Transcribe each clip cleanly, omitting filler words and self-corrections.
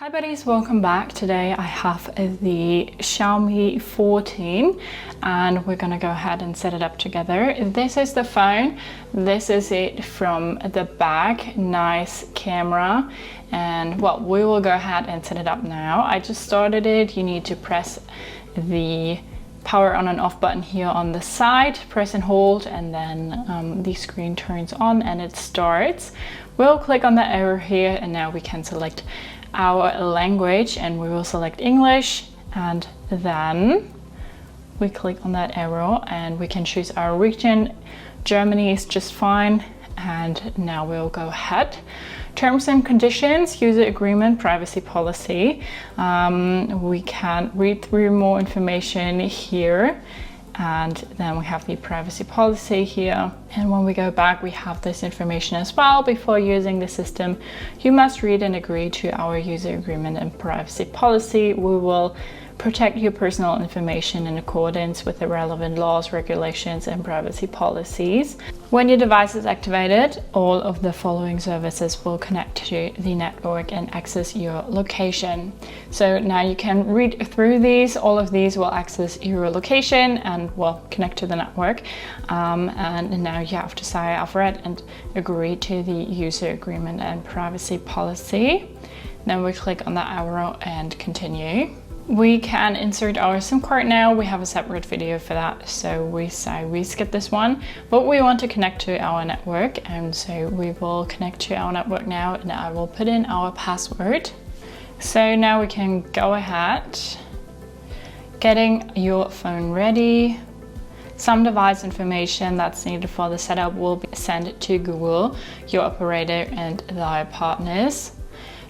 Hi buddies, welcome back. Today I have the Xiaomi 14 and we're gonna go ahead and set it up together. This is the phone, this is it from the back, nice camera, and well, we will go ahead and set it up now. I just started it. You need to press the power on and off button here on the side, press and hold, and then the screen turns on and it starts. We'll click on the arrow here and now we can select our language and we will select English, and then we click on that arrow and we can choose our region. Germany is just fine, and now we'll go ahead. Terms and conditions, user agreement, privacy policy. We can read through more information here, and then we have the privacy policy here, and when we go back we have this information as well. Before using the system, you must read and agree to our user agreement and privacy policy. We will protect your personal information in accordance with the relevant laws, regulations, and privacy policies. When your device is activated, all of the following services will connect to the network and access your location. So now you can read through these. All of these will access your location and will connect to the network. And now you have to say I've read and agree to the user agreement and privacy policy. Then we click on the arrow and continue. We can insert our SIM card now. We have a separate video for that, so we say we skip this one, but we want to connect to our network, and so we will connect to our network now, and I will put in our password. So now we can go ahead, getting your phone ready. Some device information that's needed for the setup will be sent to Google, your operator, and their partners.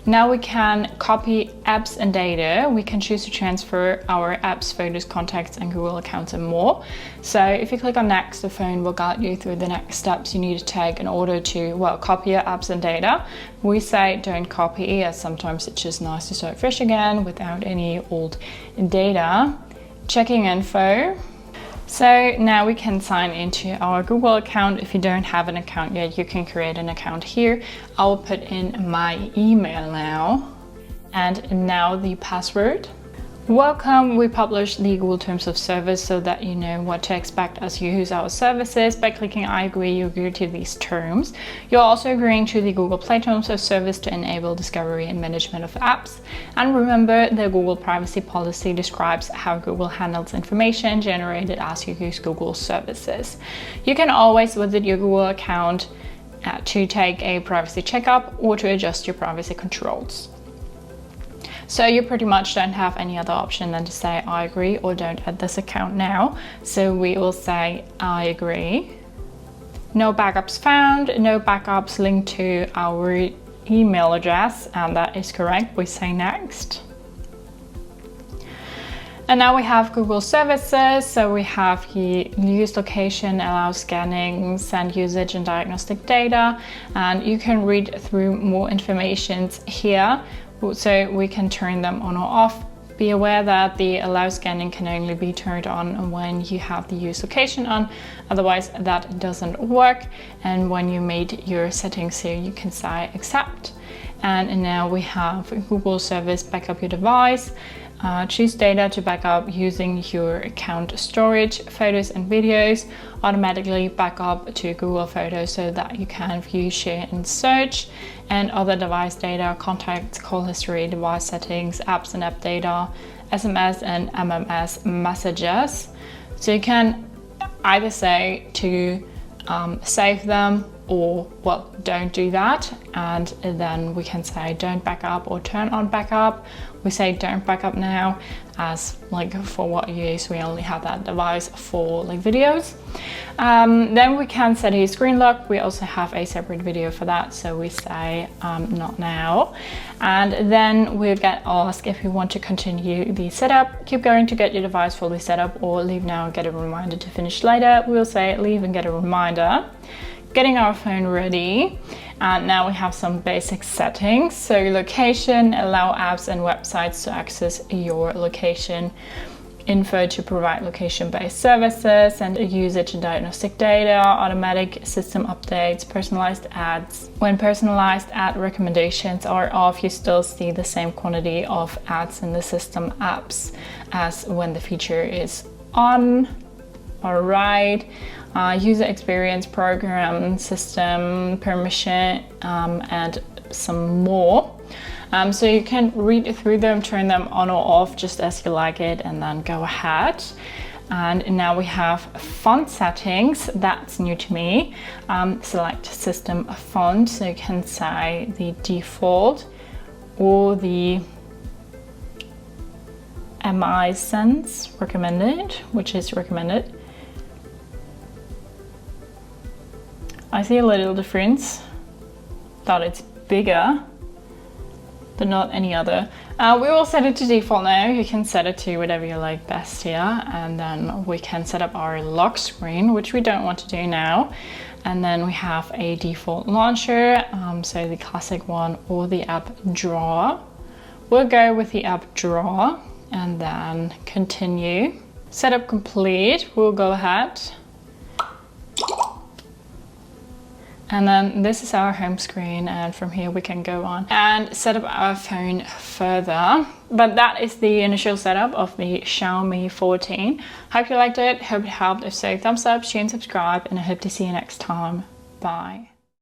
Now we can copy apps and data. We can choose to transfer our apps, photos, contacts, and Google accounts and more. So if you click on next, the phone will guide you through the next steps you need to take in order to, well, copy your apps and data. We say don't copy, as sometimes it's just nice to start fresh again without any old data. Checking info. So now we can sign into our Google account. If you don't have an account yet, you can create an account here. I'll put in my email now, and now the password. Welcome. We publish the Google Terms of Service so that you know what to expect as you use our services. By clicking I agree, you agree to these terms. You're also agreeing to the Google Play Terms of Service to enable discovery and management of apps. And remember, the Google privacy policy describes how Google handles information generated as you use Google services. You can always visit your Google account to take a privacy checkup or to adjust your privacy controls. So you pretty much don't have any other option than to say I agree or don't add this account now. So we will say I agree. No backups found, no backups linked to our email address, and that is correct. We say next. And now we have Google services. So we have use location, allow scanning, send usage and diagnostic data, and you can read through more information here. So we can turn them on or off. Be aware that the allow scanning can only be turned on when you have the use location on, otherwise that doesn't work. And when you made your settings here, you can say accept. And now we have Google service, backup your device. Choose data to backup using your account storage, photos and videos. Automatically backup to Google Photos so that you can view, share and search. And other device data, contacts, call history, device settings, apps and app data, SMS and MMS messages. So you can either say to save them, or well, don't do that, and then we can say don't backup or turn on backup. We say don't backup now, as like for what use we only have that device for like videos. Then we can set a screen lock. We also have a separate video for that, so we say not now. And then we'll get asked if you want to continue the setup. Keep going to get your device fully set up, or leave now and get a reminder to finish later. We'll say leave and get a reminder. Getting our phone ready, and now we have some basic settings. So location, allow apps and websites to access your location. info to provide location-based services, and usage and diagnostic data, automatic system updates, personalized ads. When personalized ad recommendations are off, you still see the same quantity of ads in the system apps as when the feature is on. All right. User experience, program, system, permission, and some more. So you can read through them, turn them on or off just as you like it, and then go ahead. And now we have font settings. That's new to me. Select system font, so you can say the default or the MI Sense recommended, which is recommended. I see a little difference, that it's bigger, but not any other. We will set it to default now. You can set it to whatever you like best here, and then we can set up our lock screen, which we don't want to do now. And then we have a default launcher, so the classic one or the app drawer. We'll go with the app drawer and then continue. Setup complete. We'll go ahead. And then this is our home screen, and from here we can go on and set up our phone further. But that is the initial setup of the Xiaomi 14. Hope you liked it, hope it helped. If so, thumbs up, share and subscribe, and I hope to see you next time. Bye.